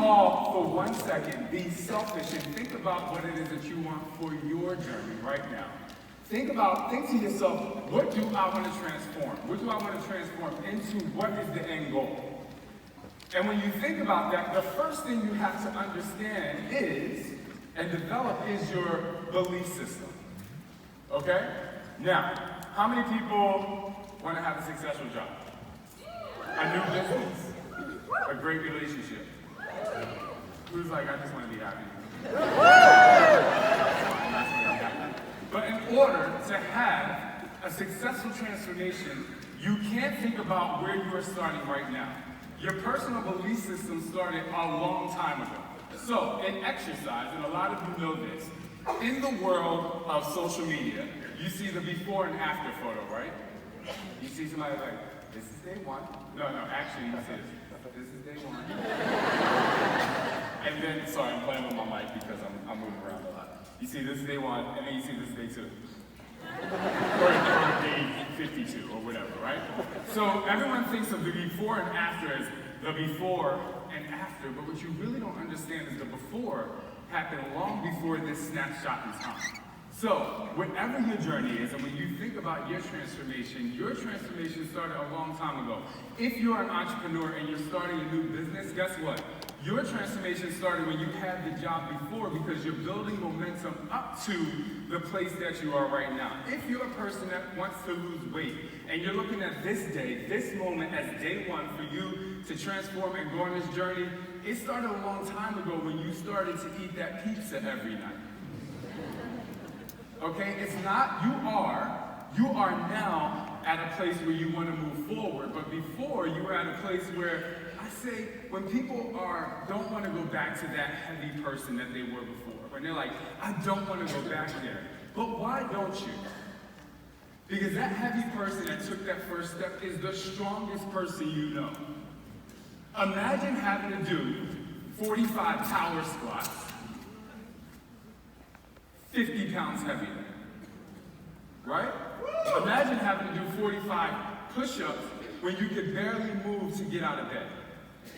all, for 1 second, be selfish and think about what it is that you want for your journey right now. Think to yourself, what do I want to transform? What do I want to transform into? What is the end goal? And when you think about that, the first thing you have to understand is, and develop, is your belief system. Okay? Now, how many people want to have a successful job? A new business? A great relationship? Who's like, I just want to be happy? But in order to have a successful transformation, you can't think about where you are starting right now. Your personal belief system started a long time ago. So, in exercise, and a lot of you know this, in the world of social media, you see the before and after photo, right? You see somebody like, this is day one. No, actually, you see this is day one. And then, sorry, I'm playing with my mic because I'm moving around a lot. You see this is day one, and then you see this is day two. or day 52, or whatever, right? So everyone thinks of the before and after as the before and after, but what you really don't understand is the before happened long before this snapshot in time. So, whatever your journey is, and when you think about your transformation started a long time ago. If you're an entrepreneur and you're starting a new business, guess what? Your transformation started when you had the job before because you're building momentum up to the place that you are right now. If you're a person that wants to lose weight and you're looking at this day, this moment as day one for you to transform and go on this journey, it started a long time ago when you started to eat that pizza every night. Okay, it's not, you are now at a place where you want to move forward, but before you were at a place where, I say, when people don't want to go back to that heavy person that they were before, when they're like, I don't want to go back there, but why don't you? Because that heavy person that took that first step is the strongest person you know. Imagine having to do 45 tower squats, 50 pounds heavier, right? Imagine having to do 45 push-ups when you could barely move to get out of bed.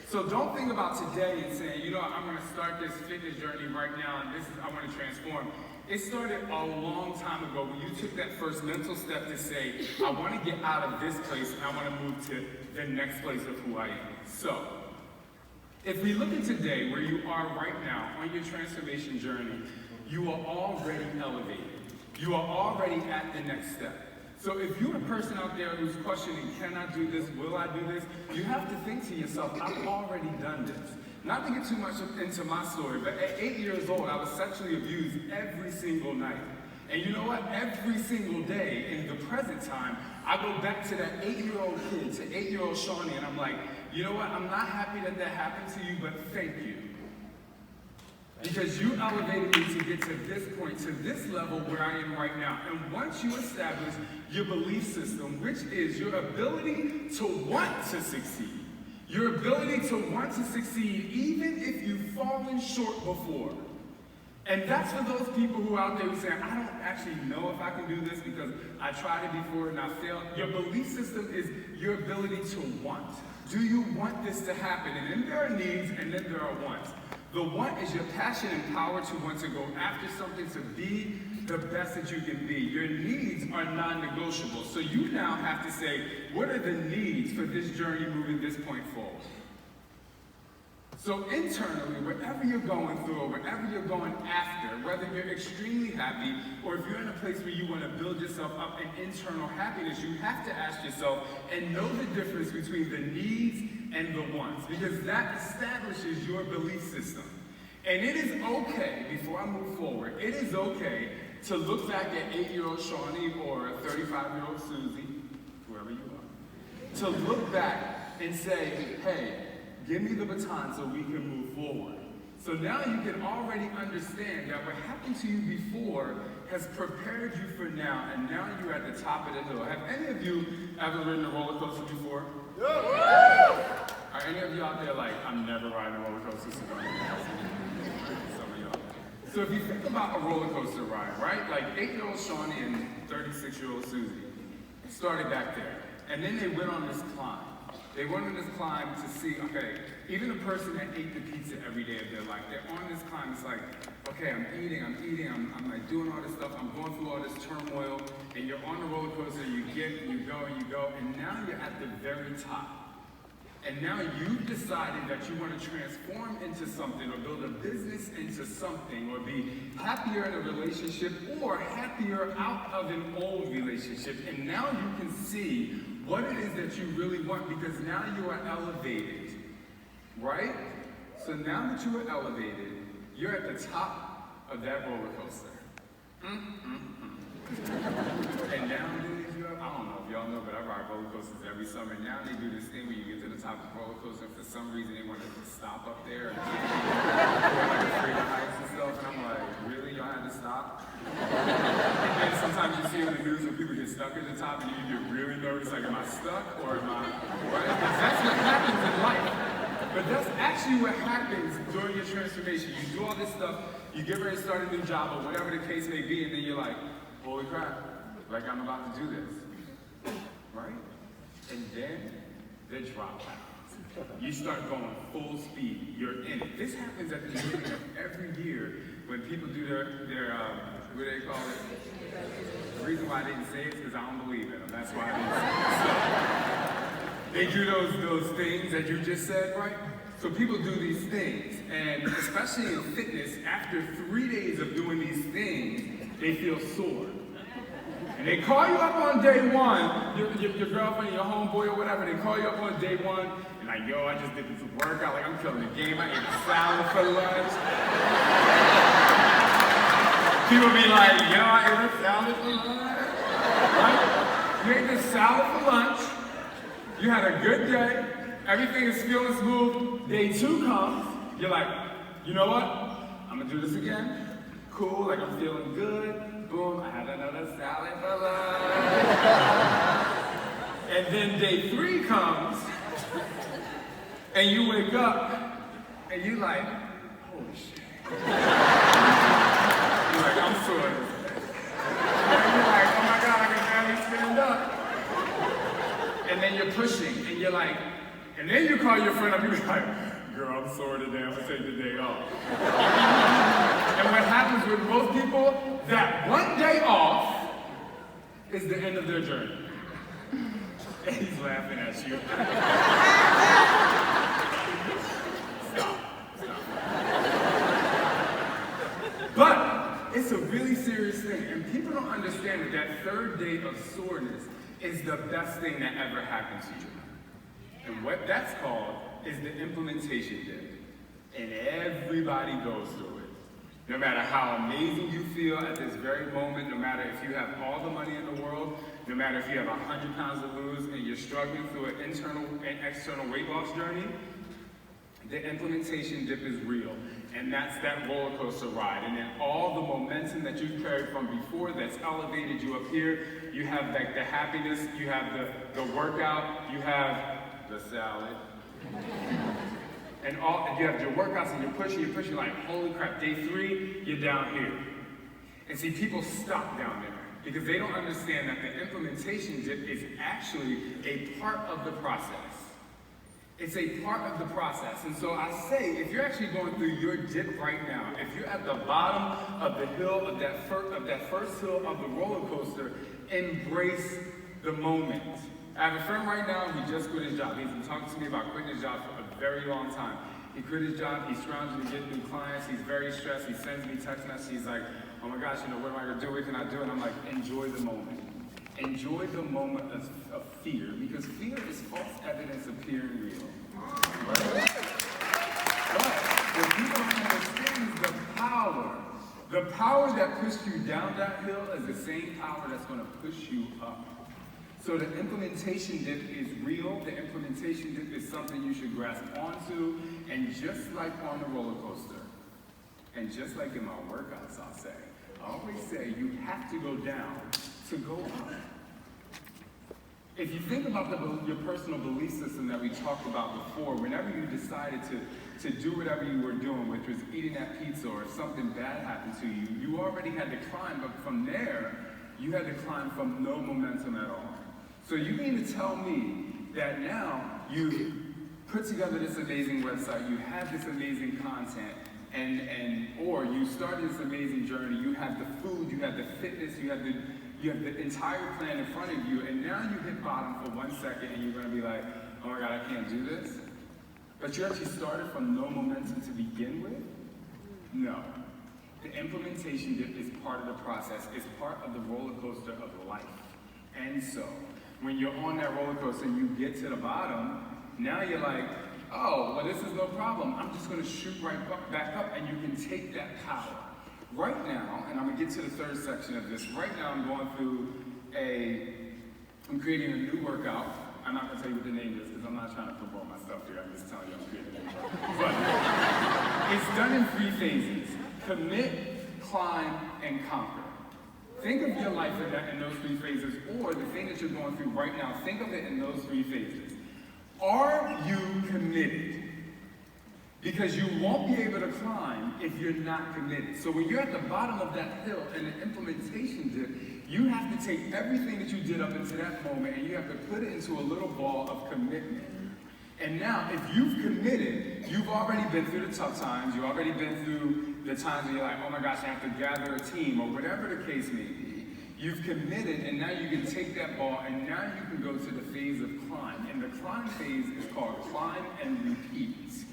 So don't think about today and saying, you know, I'm going to start this fitness journey right now and I want to transform. It started a long time ago when you took that first mental step to say, I want to get out of this place and I want to move to the next place of who I am. So, if we look at today, where you are right now on your transformation journey, you are already elevated. You are already at the next step. So if you're a person out there who's questioning, can I do this, will I do this? You have to think to yourself, I've already done this. Not to get too much into my story, but at 8 years old, I was sexually abused every single night. And you know what? Every single day in the present time, I go back to that 8-year-old kid, to 8-year-old Shaun T, and I'm like, you know what? I'm not happy that happened to you, but thank you. Because you elevated me to get to this point, to this level where I am right now. And once you establish your belief system, which is your ability to want to succeed, your ability to want to succeed even if you've fallen short before. And that's for those people who are out there who say, I don't actually know if I can do this because I tried it before and I failed. Your belief system is your ability to want. Do you want this to happen? And then there are needs and then there are wants. The want is your passion and power to want to go after something, to be the best that you can be. Your needs are non-negotiable. So you now have to say, what are the needs for this journey moving this point forward? So internally, whatever you're going through or whatever you're going after, whether you're extremely happy or if you're in a place where you want to build yourself up in internal happiness, you have to ask yourself and know the difference between the needs and the wants, because that establishes your belief system. And it is okay, before I move forward, it is okay to look back at 8-year-old Shaun T or 35-year-old Susie, whoever you are, to look back and say, hey, give me the baton so we can move forward. So now you can already understand that what happened to you before has prepared you for now, and now you're at the top of the hill. Have any of you ever ridden a roller coaster before? Yeah. Are any of you out there like, I'm never riding a roller coaster? Some of y'all. So if you think about a roller coaster ride, right? Like 8-year-old Shaun T and 36-year-old Susie started back there, and then they went on this climb. They went on this climb to see, okay, even a person that ate the pizza every day of their life, they're on this climb. It's like, okay, I'm eating, I'm like doing all this stuff, I'm going through all this turmoil, and you're on the roller coaster, you get, and you go, and now you're at the very top. And now you've decided that you want to transform into something, or build a business into something, or be happier in a relationship, or happier out of an old relationship. And now you can see what it is that you really want, because now you are elevated, right? So now that you are elevated, you're at the top of that roller coaster. And nowadays, I don't know if y'all know, but I ride roller coasters every summer. Now they do this thing where you get to the top of the roller coaster, and for some reason they want to stop up there. And like afraid of heights and stuff, and I'm like, really? Y'all had to stop? And sometimes you see on the news when people get stuck at the top, and you get really nervous, like, am I stuck, or am I, right? That's what happens in life. But that's actually what happens during your transformation. You do all this stuff, you get ready to start a new job, or whatever the case may be, and then you're like, holy crap, like I'm about to do this, right? And then the drop happens. You start going full speed, you're in it. This happens at the beginning of every year when people do their what do they call it? The reason why I didn't say it is because I don't believe in them. That's why I didn't say it. So, they do those things that you just said, right? So people do these things, and especially in fitness, after 3 days of doing these things, they feel sore. And they call you up on day one, your girlfriend, your homeboy, or whatever, they call you up on day one, and like, yo, I just did this workout, like I'm killing the game, I ate a salad for lunch. People be like, yo, I ate a salad for lunch. Right? You ate this salad for lunch, you had a good day, everything is feeling smooth, day two comes, you're like, you know what, I'm gonna do this again. Cool, like I'm feeling good. Boom, I had another salad for lunch. And then day three comes, and you wake up, and you like, holy shit. You're like, I'm sore. And you're like, oh my God, I can barely stand up. And then you're pushing, and you're like, and then you call your friend up, you're like, girl, I'm sore today, I'm gonna take the day off. And what happens with most people, that one day off is the end of their journey. And he's laughing at you. Stop. But it's a really serious thing, and people don't understand that that third day of soreness is the best thing that ever happened to you. And what that's called is the implementation dip. And everybody goes through it. No matter how amazing you feel at this very moment, no matter if you have all the money in the world, no matter if you have 100 pounds to lose and you're struggling through an internal and external weight loss journey, the implementation dip is real. And that's that roller coaster ride. And then all the momentum that you've carried from before that's elevated you up here, you have like the happiness, you have the workout, you have the salad. And you have your workouts and you're pushing like, holy crap, day three, you're down here. And see, people stop down there because they don't understand that the implementation dip is actually a part of the process. It's a part of the process. And so I say, if you're actually going through your dip right now, if you're at the bottom of the hill, of that first hill of the roller coaster, embrace the moment. I have a friend right now who just quit his job. He's been talking to me about quitting his job for a very long time. He quit his job, he's scrounging to get new clients, he's very stressed, he sends me text messages, he's like, oh my gosh, what am I gonna do, what can I do? And I'm like, enjoy the moment. Enjoy the moment of fear, because fear is false evidence appearing real. Right? But what people don't understand is the power that pushed you down that hill is the same power that's gonna push you up. So the implementation dip is real. The implementation dip is something you should grasp onto. And just like on the roller coaster, and just like in my workouts, I'll say, I always say you have to go down to go up. If you think about your personal belief system that we talked about before, whenever you decided to do whatever you were doing, which was eating that pizza or something bad happened to you, you already had to climb, but from there, you had to climb from no momentum at all. So you mean to tell me that now you put together this amazing website, you have this amazing content, or you started this amazing journey, you have the food, you have the fitness, you have the entire plan in front of you, and now you hit bottom for 1 second and you're going to be like, oh my God, I can't do this. But you actually started from no momentum to begin with? No. The implementation dip is part of the process. It's part of the roller coaster of life. And so, when you're on that roller coaster and you get to the bottom, now you're like, oh, well, this is no problem. I'm just going to shoot back up, and you can take that power. Right now, and I'm going to get to the third section of this, right now I'm going through I'm creating a new workout. I'm not going to tell you what the name is because I'm not trying to promote myself here. I'm just telling you I'm creating a new workout. But it's done in 3 phases: commit, climb, and conquer. Think of your life in those 3 phases, or the thing that you're going through right now, think of it in those 3 phases. Are you committed? Because you won't be able to climb if you're not committed. So when you're at the bottom of that hill and the implementation dip, you have to take everything that you did up until that moment and you have to put it into a little ball of commitment. And now, if you've committed, you've already been through the tough times, you've already been through the times where you're like, oh my gosh, I have to gather a team, or whatever the case may be. You've committed, and now you can take that ball, and now you can go to the phase of climb. And the climb phase is called climb and repeat.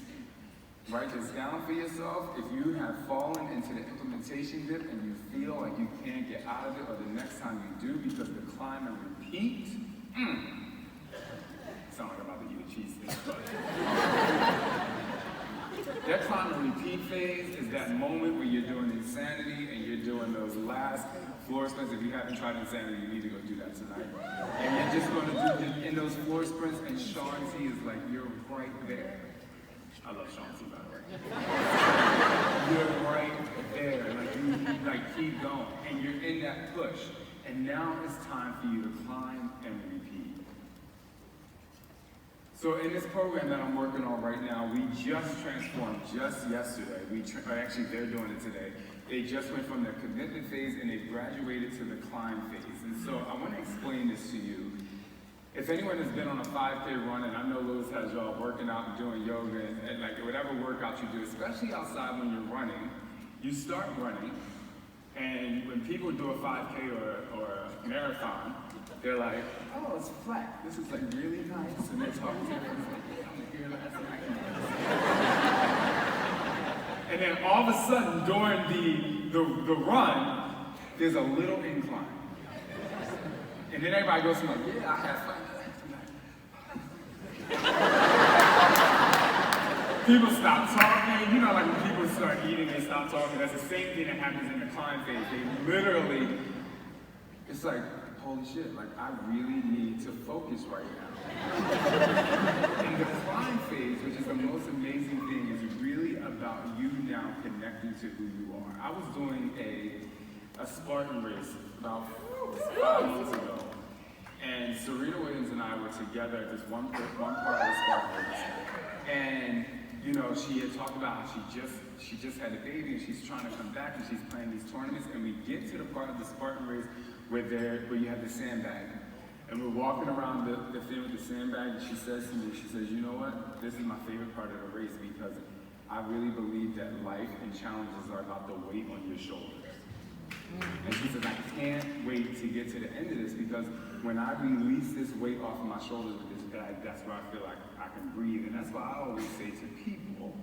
Write this down for yourself. If you have fallen into the implementation dip and you feel like you can't get out of it, or the next time you do, because the climb and repeat, sound like I'm about to eat a cheese steak, but that climb and repeat phase is that moment where you're doing insanity and you're doing those last floor sprints. If you haven't tried insanity, you need to go do that tonight. And you're just going to do in those floor sprints, and Shaun T is like, you're right there. I love Shaun T, by the way. You're right there. Like keep going. And you're in that push. And now it's time for you to climb and repeat. So in this program that I'm working on right now, we just transformed just yesterday. Actually, they're doing it today. They just went from the commitment phase and they graduated to the climb phase. And so I want to explain this to you. If anyone has been on a 5K run, and I know Lewis has y'all working out and doing yoga and like whatever workout you do, especially outside when you're running, you start running, and when people do a 5K or a marathon, they're like, oh, it's flat. This is like really nice. And they're talking to them like, yeah, I'm here last night. And then all of a sudden, during the run, there's a little incline. And then everybody goes from like, yeah, I had fun. People stop talking. You know, like when people start eating, they stop talking. That's the same thing that happens in the climb phase. They literally, it's like, holy shit, like I really need to focus right now. And the climb phase, which is the most amazing thing, is really about you now connecting to who you are. I was doing a Spartan race about 5 months ago. And Serena Williams and I were together at this one part of the Spartan race. And, you know, she had talked about how she just had a baby and she's trying to come back and she's playing these tournaments. And we get to the part of the Spartan race where you have the sandbag. And we're walking around the thing with the sandbag, and she says to me, she says, you know what? This is my favorite part of the race because I really believe that life and challenges are about the weight on your shoulders. And she says, I can't wait to get to the end of this because when I release this weight off of my shoulders with this bag, that's where I feel like I can breathe. And that's why I always say to people,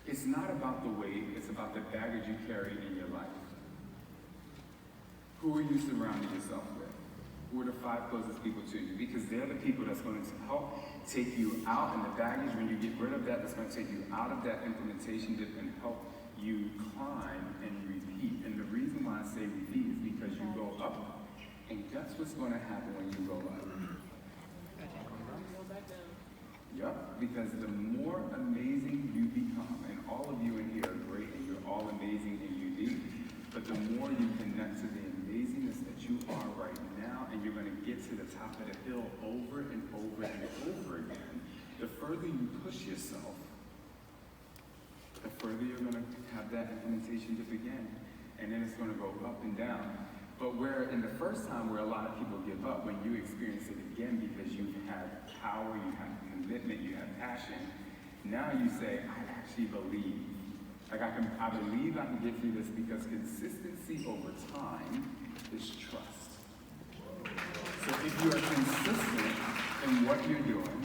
it's not about the weight, it's about the baggage you carry in your life. Who are you surrounding yourself with? Who are the 5 closest people to you? Because they're the people that's going to help take you out, and the baggage, when you get rid of that, that's going to take you out of that implementation dip and help you climb and repeat. And the reason why I say repeat is because you go up, and guess what's going to happen when you go up? Yep, because the more amazing you become, and all of you in here are great, and you're all amazing and unique, but the more you connect to the amazingness that you are right now, and you're going to get to the top of the hill over and over and over again, the further you push yourself, the further you're going to have that implementation dip again, and then it's going to go up and down. But where in the first time where a lot of people give up, when you experience it again because you have power, you have commitment, you have passion, now you say, I actually believe. Like I believe I can get through this because consistency over time is trust. So if you are consistent in what you're doing,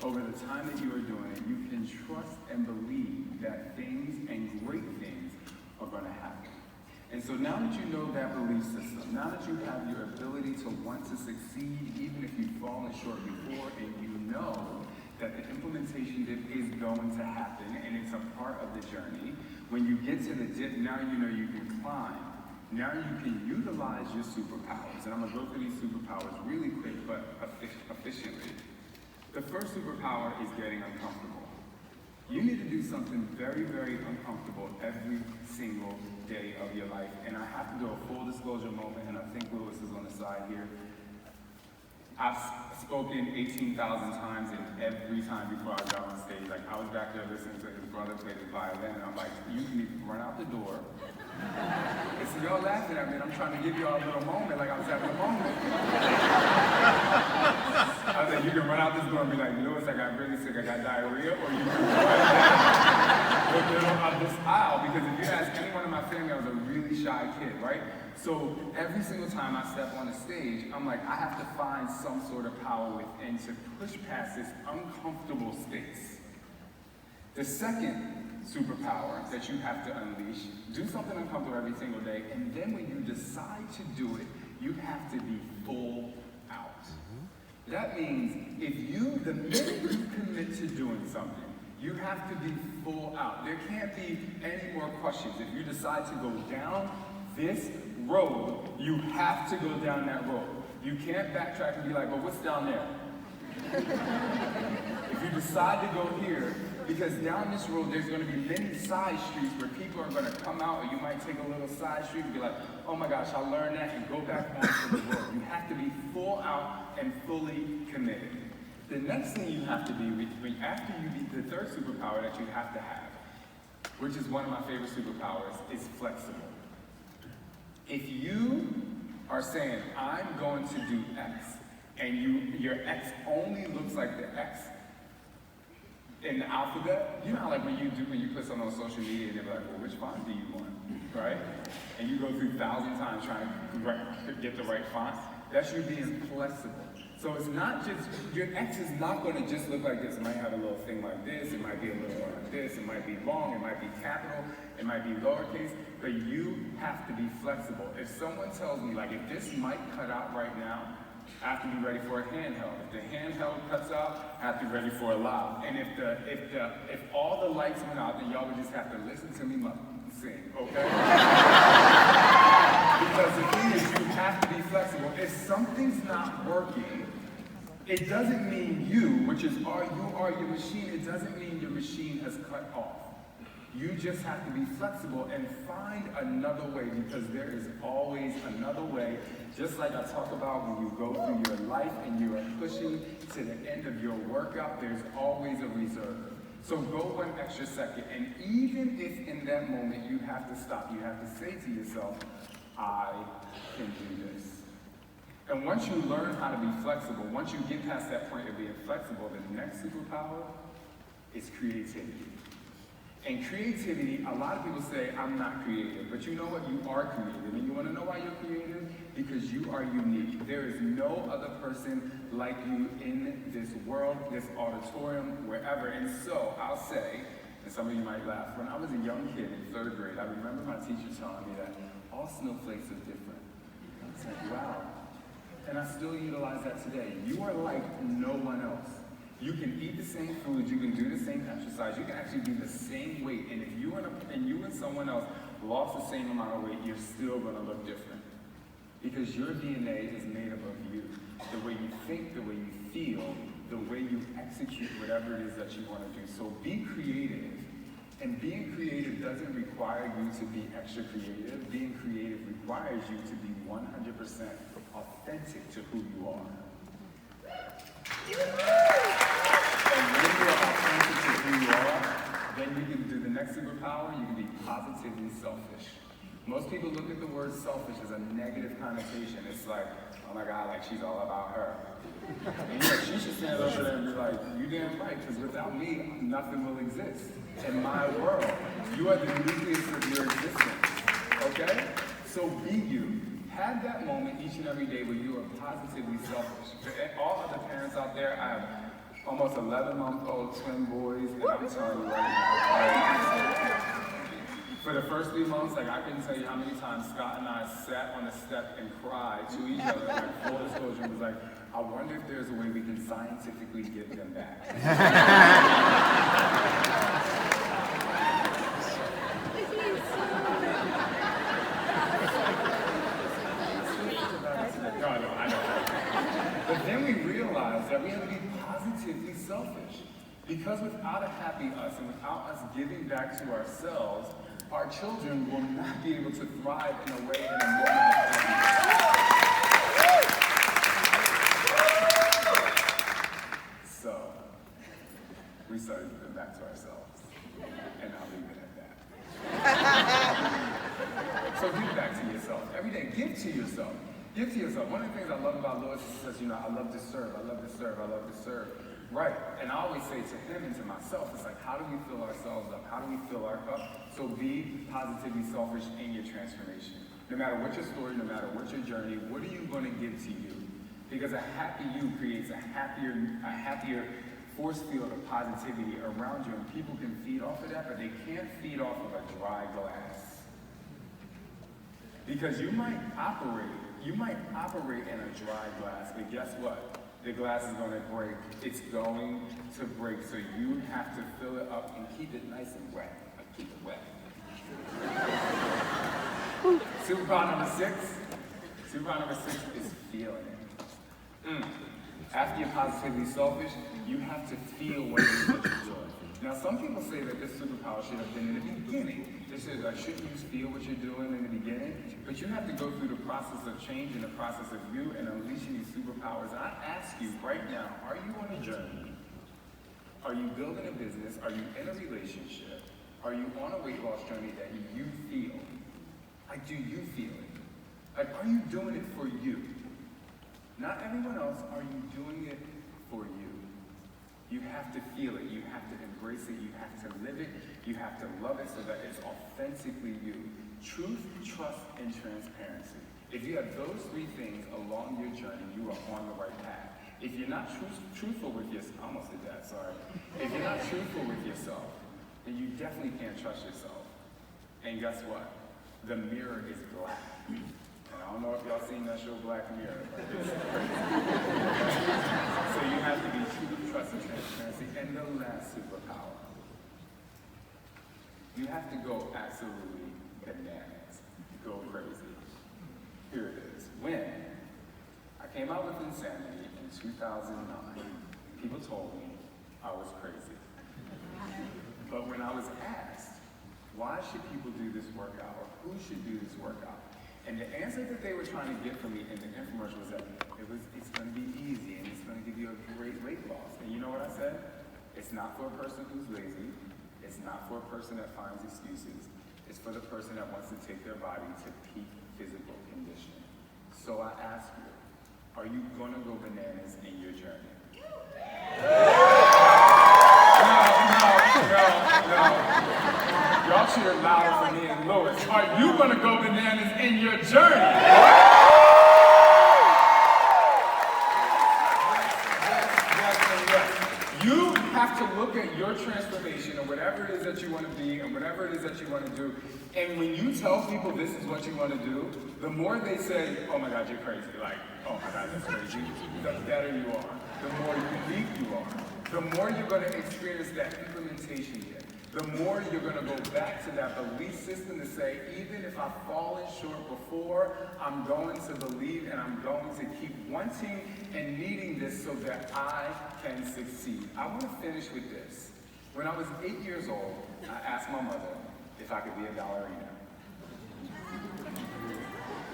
over the time that you are doing it, you can trust and believe that things and great things are going to happen. And so now that you know that belief system, now that you have your ability to want to succeed, even if you've fallen short before, and you know that the implementation dip is going to happen, and it's a part of the journey, when you get to the dip, now you know you can climb. Now you can utilize your superpowers. And I'm going to go through these superpowers really quick, but efficiently. The first superpower is getting uncomfortable. You need to do something very, very uncomfortable every single day of your life. And I have to do a full disclosure moment, and I think Lewis is on the side here. I've spoken 18,000 times, and every time before I got on stage, like I was back there listening to his brother play the violin, and I'm like, you need to run out the door. And so y'all laughing at me, and I'm trying to give y'all a little moment, like I was having a moment. I was like, you can run out this door and be like, Lewis, I got really sick, I got diarrhea, or you can run down the middle of this aisle, because if you ask anyone in my family, I was a really shy kid, right? So every single time I step on a stage, I'm like, I have to find some sort of power within to push past this uncomfortable space. The second superpower that you have to unleash, do something uncomfortable every single day, and then when you decide to do it, you have to be full out. That means the minute you commit to doing something, you have to be full out. There can't be any more questions. If you decide to go down this road, you have to go down that road. You can't backtrack and be like, well, what's down there? If you decide to go here, because down this road, there's going to be many side streets where people are going to come out, or you might take a little side street and be like, oh my gosh, I learned that, and go back onto the road. You have to be full out and fully committed. The next thing you have to be, after you be the third superpower that you have to have, which is one of my favorite superpowers, is flexible. If you are saying, I'm going to do X, and your X only looks like the X in the alphabet, you know how like when you put something on social media and they're like, well, which font do you want, right? And you go through 1,000 times trying to get the right font. That's you being flexible. So it's not just, your X is not going to just look like this. It might have a little thing like this, it might be a little more like this, it might be long, it might be capital, it might be lowercase, but you have to be flexible. If someone tells me, like, if this might cut out right now, I have to be ready for a handheld. If the handheld cuts out, I have to be ready for a loud. And if all the lights went out, then y'all would just have to listen to me sing, okay? Because the thing is, you have to be flexible. If something's not working, it doesn't mean you, which is you are your machine, it doesn't mean your machine has cut off. You just have to be flexible and find another way, because there is always another way. Just like I talk about when you go through your life and you are pushing to the end of your workout, there's always a reserve. So go 1 extra second, and even if in that moment you have to stop, you have to say to yourself, I can do this. And once you learn how to be flexible, once you get past that point of being flexible, the next superpower is creativity. And creativity, a lot of people say, I'm not creative. But you know what? You are creative. And you want to know why you're creative? Because you are unique. There is no other person like you in this world, this auditorium, wherever. And so I'll say, and some of you might laugh, when I was a young kid in 3rd grade, I remember my teacher telling me that all snowflakes are different. I was like, wow. And I still utilize that today. You are like no one else. You can eat the same food, you can do the same exercise, you can actually be the same weight, and if you and someone else lost the same amount of weight, you're still going to look different. Because your DNA is made up of you. The way you think, the way you feel, the way you execute whatever it is that you want to do. So be creative. And being creative doesn't require you to be extra creative. Being creative requires you to be 100% authentic to who you are. And when you are authentic to who you are, then you can do the next superpower, you can be positively selfish. Most people look at the word selfish as a negative connotation. It's like, oh my God, like she's all about her. And yeah, she should stand over there and be like, you damn right, because without me, nothing will exist in my world. You are the nucleus of your existence, okay? So be you. Have that moment each and every day where you are positively selfish. For all other parents out there, I have almost 11-month-old twin boys, and I'm telling you right now, for the first 3 months, like I couldn't tell you how many times Scott and I sat on the step and cried to each other, like full disclosure, and was like, I wonder if there's a way we can scientifically get them back. No, I know. But then we realized that we have to be positively selfish. Because without a happy us and without us giving back to ourselves, our children will not be able to thrive in a way in a moment of happiness. So, we started giving back to ourselves. And I'll leave it at that. So give back to yourself. Every day, give to yourself. Give to yourself. One of the things I love about Lewis is he says, I love to serve, I love to serve, I love to serve. Right, and I always say to him and to myself, it's like, how do we fill ourselves up? How do we fill our cup? So be positively selfish in your transformation. No matter what your story, no matter what your journey, what are you going to give to you? Because a happy you creates a happier force field of positivity around you, and people can feed off of that, but they can't feed off of a dry glass. Because you might operate in a dry glass, but guess what? The glass is going to break. It's going to break, so you have to fill it up and keep it nice and wet. Keep it wet. Superpower number 6. Superpower number 6 is feeling it. After you're positively selfish, you have to feel what it is that you're doing. Now, some people say that this superpower should have been in the beginning. They say, shouldn't you feel what you're doing in the beginning? But you have to go through the process of change and the process of you and unleashing these superpowers. I ask you right now, are you on a journey? Are you building a business? Are you in a relationship? Are you on a weight loss journey that you feel? Like, do you feel it? Like, are you doing it for you? Not everyone else, are you doing it for you? You have to feel it, you have to embrace it, you have to live it, you have to love it so that it's authentically you. Truth, trust, and transparency. If you have those 3 things along your journey, you are on the right path. If you're not truthful with yourself, I almost did that, sorry. If you're not truthful with yourself, then you definitely can't trust yourself. And guess what? The mirror is black. And I don't know if y'all seen that show Black Mirror, but it's crazy. So you have to be true, trust, and transparency. And the last superpower. You have to go absolutely bananas. Go crazy. Here it is. When I came out with Insanity in 2009, people told me I was crazy. But when I was asked, why should people do this workout, or who should do this workout? And the answer that they were trying to get from me in the infomercial was that it's going to be easy and it's going to give you a great weight loss. And you know what I said? It's not for a person who's lazy. It's not for a person that finds excuses. It's for the person that wants to take their body to peak physical condition. So I ask you, are you going to go bananas in your journey? No. Y'all cheer louder for me and Lois. Are you going to go bananas in your journey? Yes. You have to look at your transformation and whatever it is that you want to be and whatever it is that you want to do. And when you tell people this is what you want to do, the more they say, oh my God, you're crazy. Like, oh my God, that's crazy. The better you are. The more unique you are. The more you're going to experience that implementation yet. The more you're going to go back to that belief system to say, even if I've fallen short before, I'm going to believe and I'm going to keep wanting and needing this so that I can succeed. I want to finish with this. When I was 8 years old, I asked my mother if I could be a ballerina.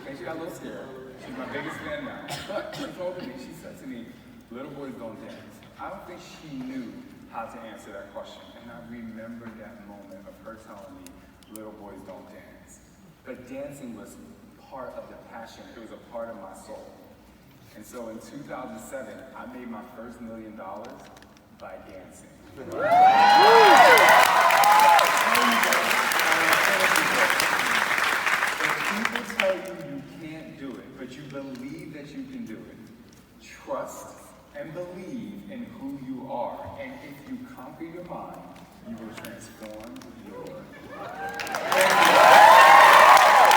And she got a little scared. She's my biggest fan now. But she told me, she said to me, little boys don't dance. I don't think she knew how to answer that question. And I remember that moment of her telling me, little boys don't dance. But dancing was part of the passion. It was a part of my soul. And so in 2007, I made my first $1 million by dancing. If people tell you you can't do it, but you believe that you can do it, trust and believe in who you are. And if you conquer your mind, you will transform